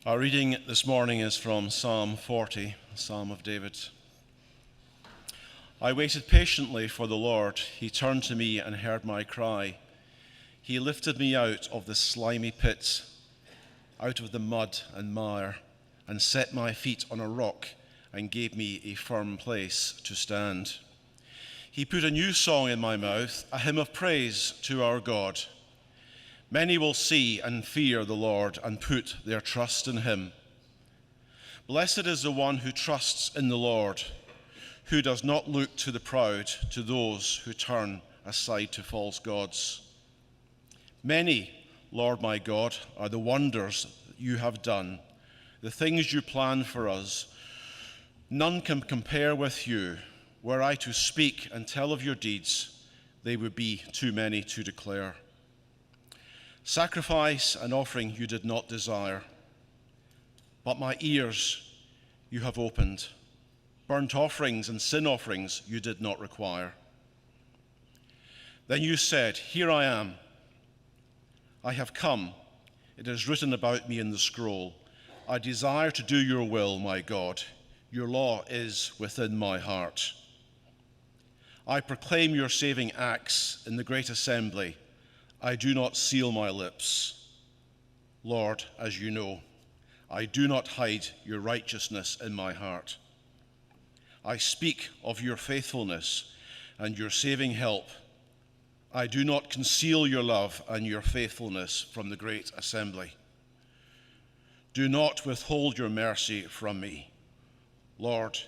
Our reading this morning is from Psalm 40, the Psalm of David. I waited patiently for the Lord. He turned to me and heard my cry. He lifted me out of the slimy pit, out of the mud and mire, and set my feet on a rock and gave me a firm place to stand. He put a new song in my mouth, a hymn of praise to our God. Many will see and fear the Lord and put their trust in him. Blessed is the one who trusts in the Lord, who does not look to the proud, to those who turn aside to false gods. Many, Lord my God, are the wonders you have done, the things you plan for us. None can compare with you. Were I to speak and tell of your deeds, they would be too many to declare. Sacrifice and offering you did not desire, but my ears you have opened. Burnt offerings and sin offerings you did not require. Then you said, "Here I am. I have come. It is written about me in the scroll. I desire to do your will, my God. Your law is within my heart. I proclaim your saving acts in the great assembly. I do not seal my lips. Lord, as you know, I do not hide your righteousness in my heart. I speak of your faithfulness and your saving help. I do not conceal your love and your faithfulness from the great assembly. Do not withhold your mercy from me. Lord,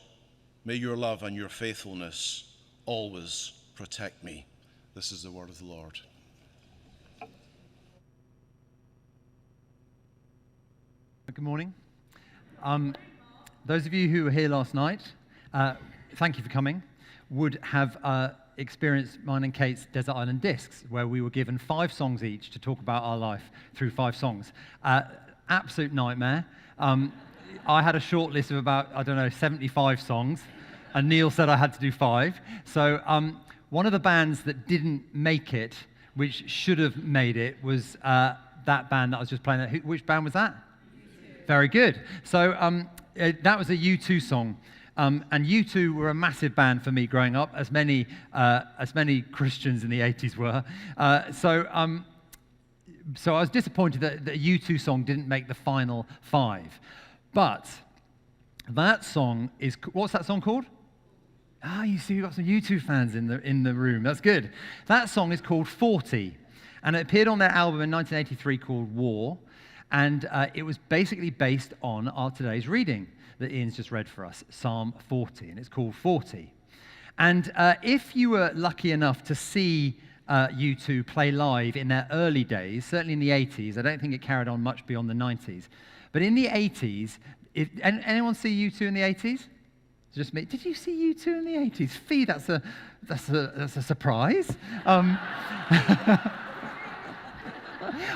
may your love and your faithfulness always protect me." This is the word of the Lord. Good morning. Those of you who were here last night, thank you for coming, would have experienced mine and Kate's Desert Island Discs, where we were given 5 songs each to talk about our life through 5 songs. Absolute nightmare. I had a short list of about, 75 songs, and Neil said I had to do 5. So one of the bands that didn't make it, which should have made it, was that band that I was just playing. Which band was that? Very good. So that was a U2 song. And U2 were a massive band for me growing up, as many Christians in the 80s were. So I was disappointed that a U2 song didn't make the final 5. But that song is, what's that song called? You see, we've got some U2 fans in the room. That's good. That song is called 40, and it appeared on their album in 1983 called War. And it was basically based on our today's reading that Ian's just read for us, Psalm 40, and it's called 40. And if you were lucky enough to see U2 play live in their early days, certainly in the 80s, I don't think it carried on much beyond the 90s, but in the 80s, anyone see U2 in the 80s? Just me. Did you see U2 in the 80s? Fee, that's a surprise.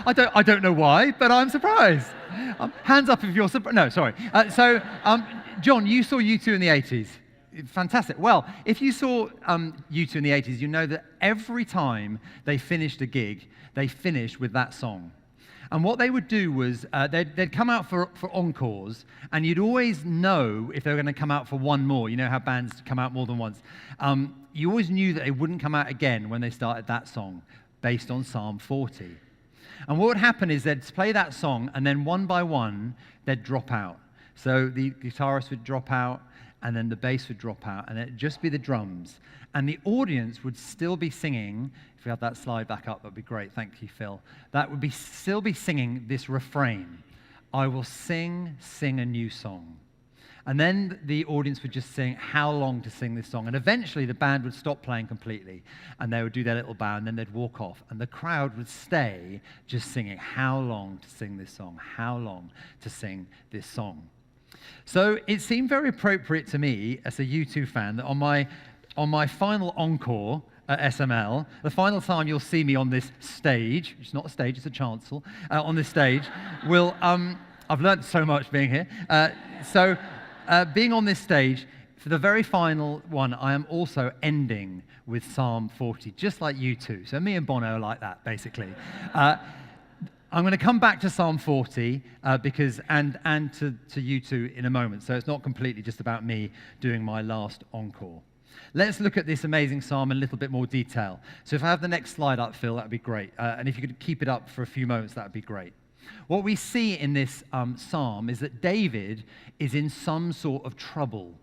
I don't know why, but I'm surprised. Hands up if you're surprised. No, sorry. John, you saw U2 in the 80s. Fantastic. Well, if you saw U2 in the 80s, you know that every time they finished a gig, they finished with that song. And what they would do was they'd come out for encores, and you'd always know if they were going to come out for one more. You know how bands come out more than once. You always knew that they wouldn't come out again when they started that song, based on Psalm 40. And what would happen is they'd play that song, and then one by one, they'd drop out. So the guitarist would drop out, and then the bass would drop out, and it'd just be the drums. And the audience would still be singing. If we had that slide back up, that'd be great. Thank you, Phil. That would still be singing this refrain: "I will sing a new song." And then the audience would just sing how long to sing this song. And eventually the band would stop playing completely, and they would do their little bow, and then they'd walk off. And the crowd would stay just singing how long to sing this song, how long to sing this song. So it seemed very appropriate to me as a U2 fan that on my final encore at SML, the final time you'll see me on this stage, which is not a stage, it's a chancel, on this stage, I've learned so much being here. Being on this stage, for the very final one, I am also ending with Psalm 40, just like U2. So me and Bono are like that, basically. I'm going to come back to Psalm 40 and to you two in a moment. So it's not completely just about me doing my last encore. Let's look at this amazing psalm in a little bit more detail. So if I have the next slide up, Phil, that would be great. And if you could keep it up for a few moments, that would be great. What we see in this psalm is that David is in some sort of trouble.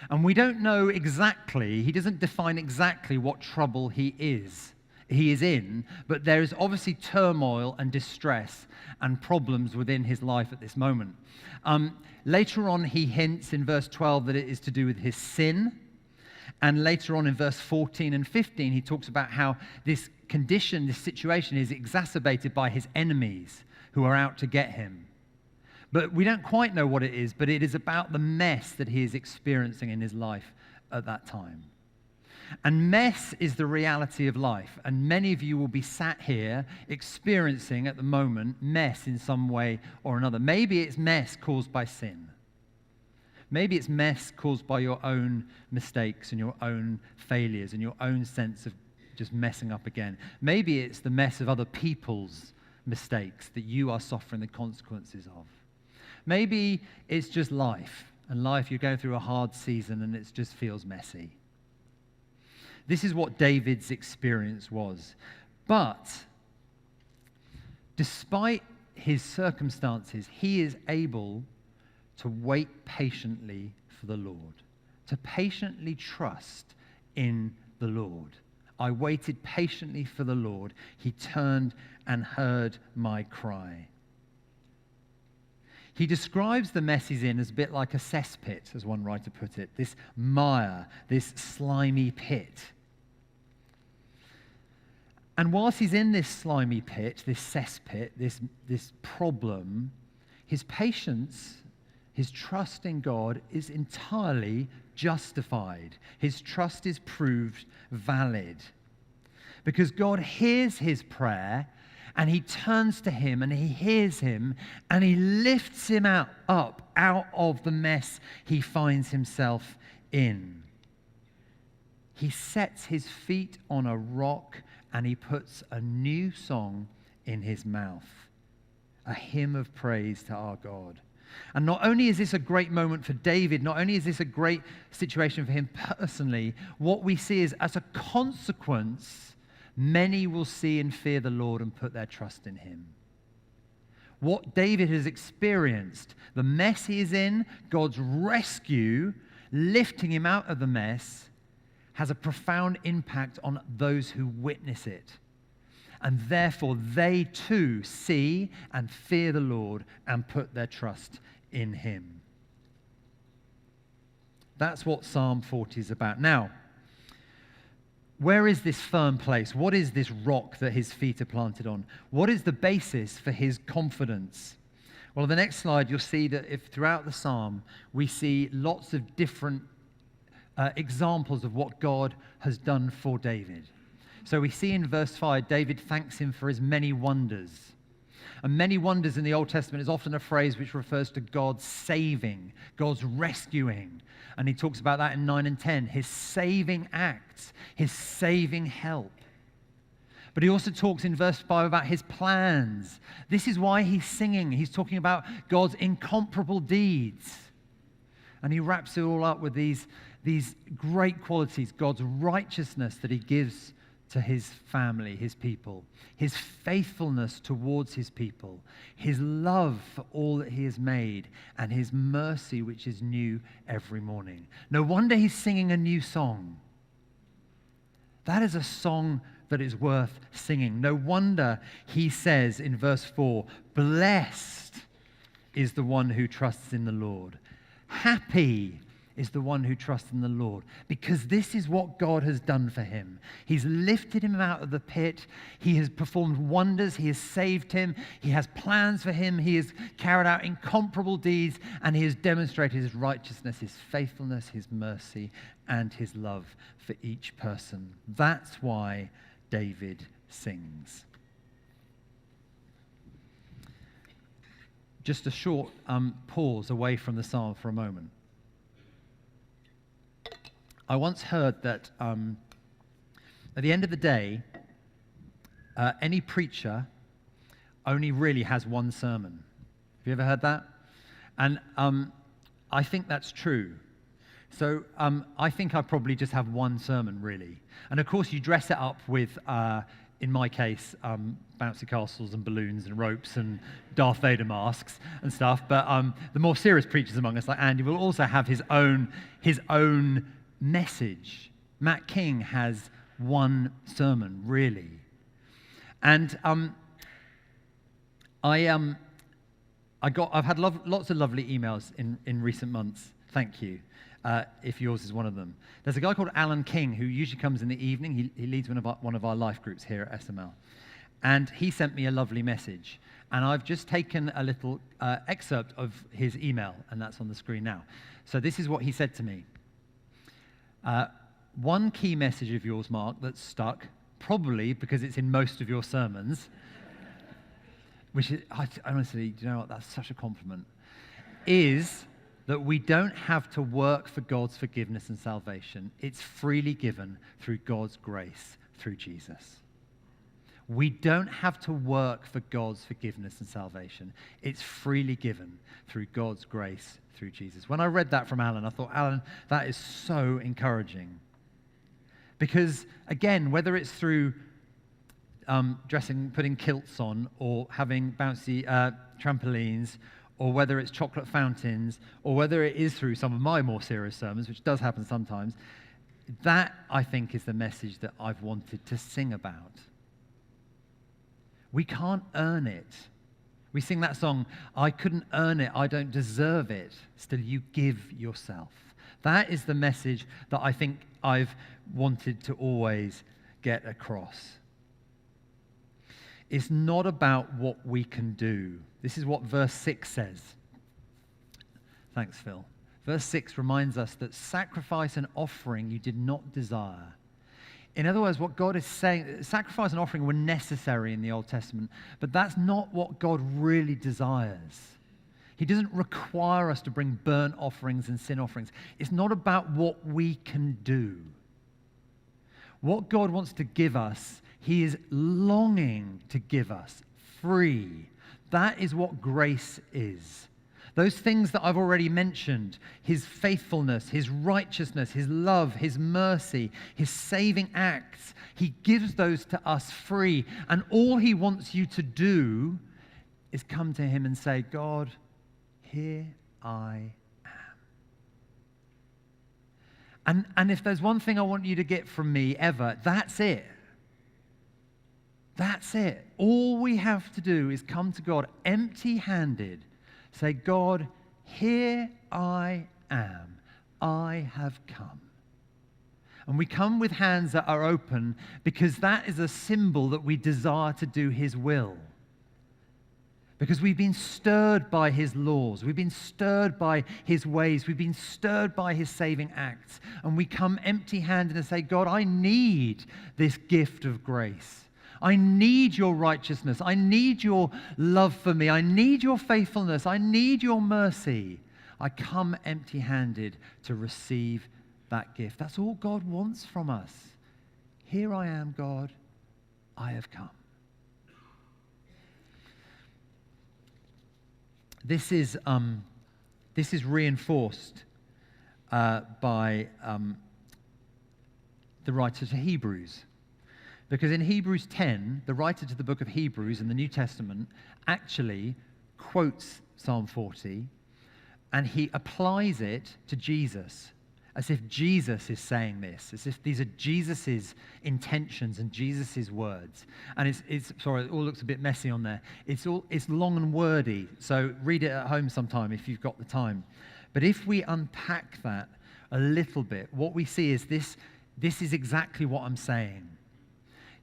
And we don't know exactly, he doesn't define exactly what trouble he is in, but there is obviously turmoil and distress and problems within his life at this moment. Later on, he hints in verse 12 that it is to do with his sin. And later on in verse 14 and 15, he talks about how this condition, this situation is exacerbated by his enemies who are out to get him. But we don't quite know what it is, but it is about the mess that he is experiencing in his life at that time. And mess is the reality of life. And many of you will be sat here experiencing at the moment mess in some way or another. Maybe it's mess caused by sin. Maybe it's mess caused by your own mistakes and your own failures and your own sense of just messing up again. Maybe it's the mess of other people's mistakes that you are suffering the consequences of. Maybe it's just life. And life, you're going through a hard season and it just feels messy. This is what David's experience was. But despite his circumstances, he is able to wait patiently for the Lord, to patiently trust in the Lord. I waited patiently for the Lord. He turned and heard my cry. He describes the mess he's in as a bit like a cesspit, as one writer put it, this mire, this slimy pit. And whilst he's in this slimy pit, this cesspit, this problem, his patience, his trust in God is entirely justified. His trust is proved valid. Because God hears his prayer, and he turns to him, and he hears him, and he lifts him up out of the mess he finds himself in. He sets his feet on a rock, and he puts a new song in his mouth, a hymn of praise to our God. And not only is this a great moment for David, not only is this a great situation for him personally, what we see is as a consequence, many will see and fear the Lord and put their trust in him. What David has experienced, the mess he is in, God's rescue, lifting him out of the mess, has a profound impact on those who witness it. And therefore, they too see and fear the Lord and put their trust in him. That's what Psalm 40 is about. Now, where is this firm place? What is this rock that his feet are planted on? What is the basis for his confidence? Well, on the next slide, you'll see that if throughout the psalm, we see lots of different examples of what God has done for David. So we see in verse 5, David thanks him for his many wonders. And many wonders in the Old Testament is often a phrase which refers to God's saving, God's rescuing. And he talks about that in 9 and 10, his saving acts, his saving help. But he also talks in verse 5 about his plans. This is why he's singing. He's talking about God's incomparable deeds. And he wraps it all up with these great qualities, God's righteousness that he gives to his family, his people, his faithfulness towards his people, his love for all that he has made, and his mercy which is new every morning. No wonder he's singing a new song. That is a song that is worth singing. No wonder he says in verse 4, blessed is the one who trusts in the Lord. Happy is the one who trusts in the Lord, because this is what God has done for him. He's lifted him out of the pit. He has performed wonders. He has saved him. He has plans for him. He has carried out incomparable deeds, and he has demonstrated his righteousness, his faithfulness, his mercy, and his love for each person. That's why David sings. Just a short pause away from the psalm for a moment. I once heard that at the end of the day, any preacher only really has one sermon. Have you ever heard that? And I think that's true. So I think I probably just have one sermon, really. And of course, you dress it up with, in my case, bouncy castles and balloons and ropes and Darth Vader masks and stuff. But the more serious preachers among us, like Andy, will also have his own message. Matt King has one sermon, really. And I've had lots of lovely emails in recent months. Thank you. If yours is one of them. There's a guy called Alan King who usually comes in the evening. He leads one of our life groups here at SML. And he sent me a lovely message. And I've just taken a little excerpt of his email, and that's on the screen now. So this is what he said to me. One key message of yours, Mark, that's stuck, probably because it's in most of your sermons, which is, honestly, do you know what, that's such a compliment, is that we don't have to work for God's forgiveness and salvation. It's freely given through God's grace through Jesus. We don't have to work for God's forgiveness and salvation. It's freely given through God's grace through Jesus. When I read that from Alan, I thought, Alan, that is so encouraging. Because, again, whether it's through putting kilts on, or having bouncy trampolines, or whether it's chocolate fountains, or whether it is through some of my more serious sermons, which does happen sometimes, that, I think, is the message that I've wanted to sing about. We can't earn it. We sing that song, I couldn't earn it, I don't deserve it, still you give yourself. That is the message that I think I've wanted to always get across. It's not about what we can do. This is what verse 6 says. Thanks, Phil. Verse 6 reminds us that sacrifice and offering you did not desire. In other words, what God is saying, sacrifice and offering were necessary in the Old Testament, but that's not what God really desires. He doesn't require us to bring burnt offerings and sin offerings. It's not about what we can do. What God wants to give us, He is longing to give us free. That is what grace is. Those things that I've already mentioned, His faithfulness, His righteousness, His love, His mercy, His saving acts, He gives those to us free. And all He wants you to do is come to Him and say, God, here I am. And if there's one thing I want you to get from me ever, that's it. That's it. All we have to do is come to God empty-handed. Say, God, here I am. I have come. And we come with hands that are open because that is a symbol that we desire to do His will. Because we've been stirred by His laws. We've been stirred by His ways. We've been stirred by His saving acts. And we come empty-handed and say, God, I need this gift of grace. I need your righteousness. I need your love for me. I need your faithfulness. I need your mercy. I come empty-handed to receive that gift. That's all God wants from us. Here I am, God. I have come. This is reinforced by the writer to Hebrews. Because in Hebrews 10, the writer to the book of Hebrews in the New Testament actually quotes Psalm 40, and he applies it to Jesus, as if Jesus is saying this, as if these are Jesus' intentions and Jesus' words. And it's sorry, it all looks a bit messy on there. It's long and wordy, so read it at home sometime if you've got the time. But if we unpack that a little bit, what we see is this is exactly what I'm saying.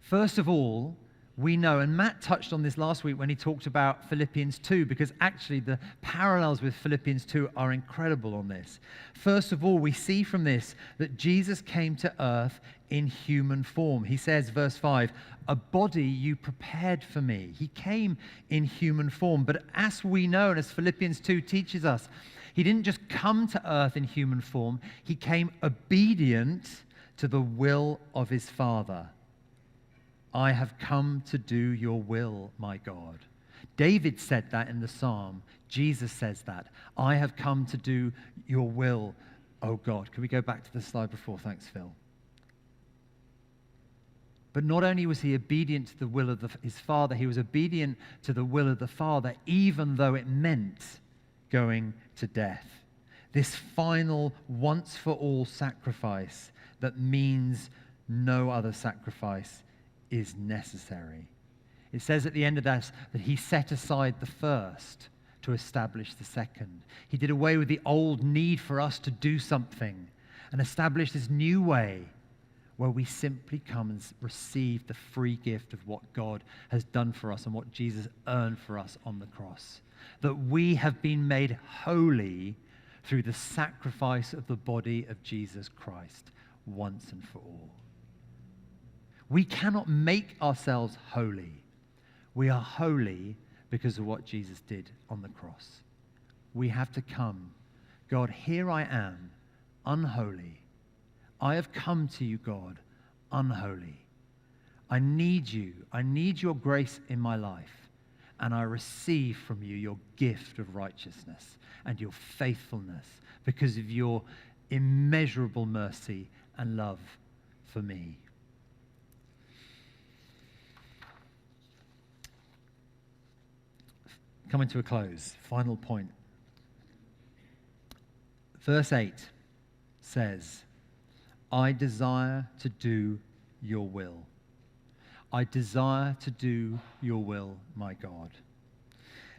First of all, we know, and Matt touched on this last week when he talked about Philippians 2, because actually the parallels with Philippians 2 are incredible on this. First of all, we see from this that Jesus came to earth in human form. He says, verse 5, a body you prepared for me. He came in human form. But as we know, and as Philippians 2 teaches us, He didn't just come to earth in human form. He came obedient to the will of His Father. I have come to do your will, my God. David said that in the psalm. Jesus says that. I have come to do your will, O God. Can we go back to the slide before? Thanks, Phil. But not only was he obedient to the will of his Father, he was obedient to the will of the Father, even though it meant going to death. This final, once-for-all sacrifice that means no other sacrifice is necessary. It says at the end of that he set aside the first to establish the second. He did away with the old need for us to do something and established this new way where we simply come and receive the free gift of what God has done for us and what Jesus earned for us on the cross. That we have been made holy through the sacrifice of the body of Jesus Christ once and for all. We cannot make ourselves holy. We are holy because of what Jesus did on the cross. We have to come. God, here I am, unholy. I have come to you, God, unholy. I need you. I need your grace in my life. And I receive from you your gift of righteousness and your faithfulness because of your immeasurable mercy and love for me. Coming to a close, final point. Verse 8 says, I desire to do your will. I desire to do your will, my God.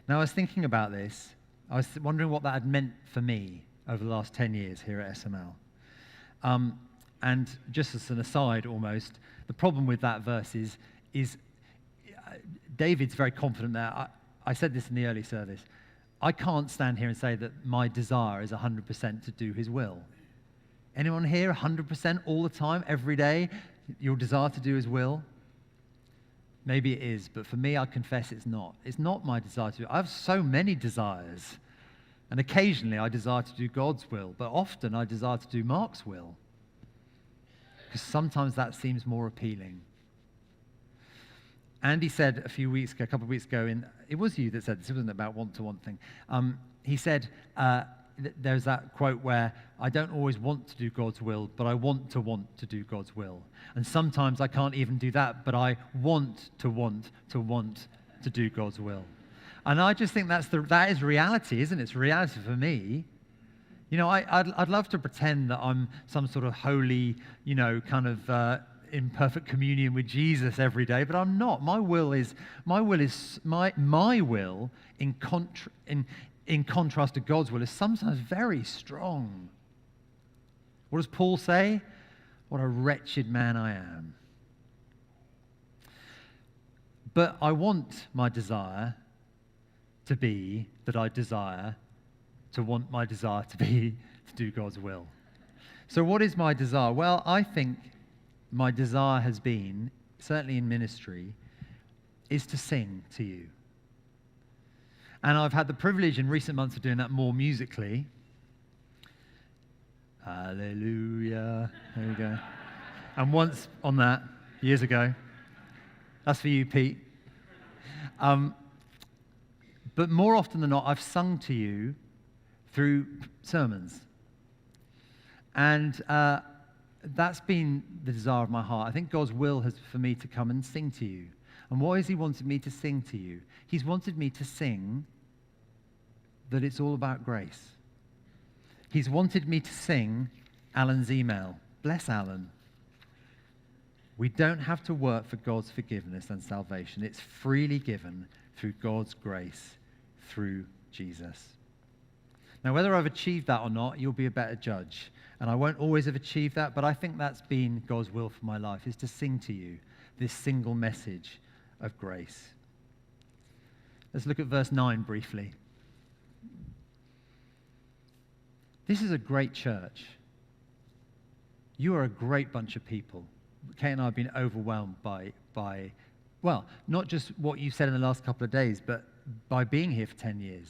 Now, I was thinking about this. I was wondering what that had meant for me over the last 10 years here at SML. And just as an aside almost, the problem with that verse is David's very confident there. I said this in the early service. I can't stand here and say that my desire is 100% to do his will. Anyone here 100% all the time, every day, your desire to do his will? Maybe it is, but for me, I confess it's not. It's not my desire to do. I have so many desires. And occasionally I desire to do God's will, but often I desire to do Mark's will. Because sometimes that seems more appealing. Andy said a couple of weeks ago, it was you that said this, wasn't it, about want-to-want thing. He said, there's that quote where I don't always want to do God's will, but I want to do God's will. And sometimes I can't even do that, but I want to do God's will. And I just think that is reality, isn't it? It's reality for me. You know, I'd love to pretend that I'm some sort of holy, kind of in perfect communion with Jesus every day, but I'm not. My will in contrast to God's will is sometimes very strong. What does Paul say? What a wretched man I am. But I want my desire to be that I desire to want my desire to be to do God's will. So what is my desire? Well, I think my desire has been, certainly in ministry, is to sing to you. And I've had the privilege in recent months of doing that more musically. Hallelujah. There we go. And once on that, years ago. That's for you, Pete. But more often than not, I've sung to you through sermons. And that's been the desire of my heart. I think God's will has for me to come and sing to you. And why has he wanted me to sing to you? He's wanted me to sing that it's all about grace. He's wanted me to sing Alan's email. Bless Alan. We don't have to work for God's forgiveness and salvation. It's freely given through God's grace, through Jesus. Now, whether I've achieved that or not, you'll be a better judge. And I won't always have achieved that, but I think that's been God's will for my life, is to sing to you this single message of grace. Let's look at verse 9 briefly. This is a great church. You are a great bunch of people. Kate and I have been overwhelmed by, well, not just what you've said in the last couple of days, but by being here for 10 years.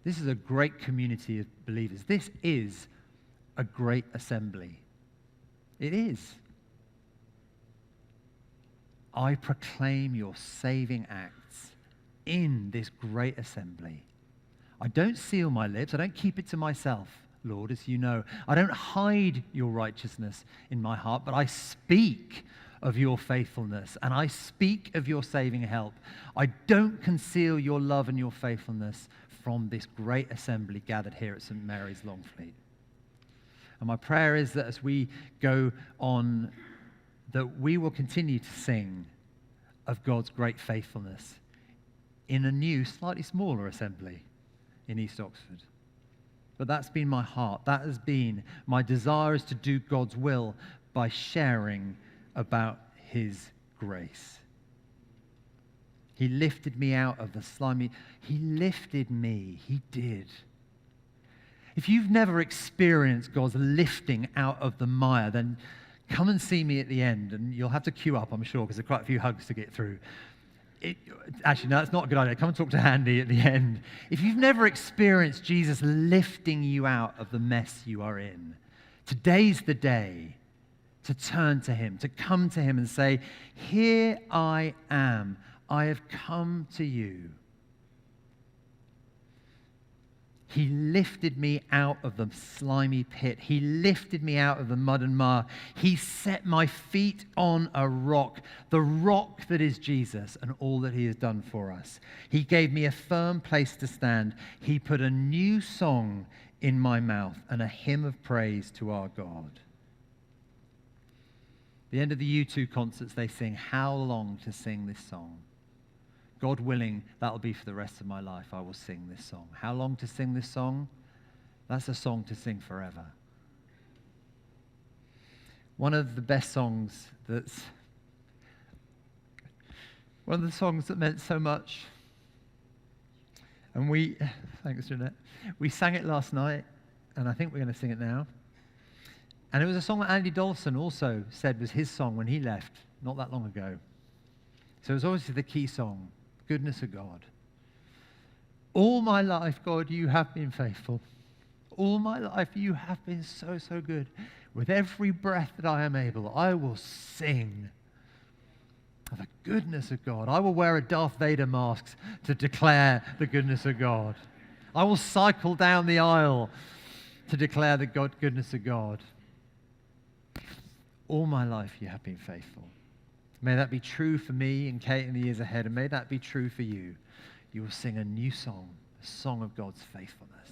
This is a great community of believers. This is a great assembly. It is. I proclaim your saving acts in this great assembly. I don't seal my lips. I don't keep it to myself, Lord, as you know. I don't hide your righteousness in my heart, but I speak of your faithfulness, and I speak of your saving help. I don't conceal your love and your faithfulness from this great assembly gathered here at St. Mary's, Longfleet. And my prayer is that as we go on, that we will continue to sing of God's great faithfulness in a new, slightly smaller assembly in East Oxford. But that's been my heart. That has been my desire, is to do God's will by sharing about his grace. He lifted me out of the slimy. He lifted me. He did. If you've never experienced God's lifting out of the mire, then come and see me at the end, and you'll have to queue up, I'm sure, because there are quite a few hugs to get through. Actually, no, that's not a good idea. Come and talk to Andy at the end. If you've never experienced Jesus lifting you out of the mess you are in, today's the day to turn to him, to come to him and say, here I am. I have come to you. He lifted me out of the slimy pit. He lifted me out of the mud and mire. He set my feet on a rock, the rock that is Jesus and all that he has done for us. He gave me a firm place to stand. He put a new song in my mouth and a hymn of praise to our God. At the end of the U2 concerts, they sing, how long to sing this song? God willing, that'll be for the rest of my life. I will sing this song. How long to sing this song? That's a song to sing forever. One of the best songs one of the songs that meant so much. And thanks Jeanette, we sang it last night, and I think we're going to sing it now. And it was a song that Andy Dolson also said was his song when he left, not that long ago. So it was obviously the key song. Goodness of God. All my life, God, you have been faithful. All my life, you have been so, so good. With every breath that I am able, I will sing of the goodness of God. I will wear a Darth Vader mask to declare the goodness of God. I will cycle down the aisle to declare the goodness of God. All my life, you have been faithful. May that be true for me and Kate in the years ahead, and may that be true for you. You will sing a new song, a song of God's faithfulness.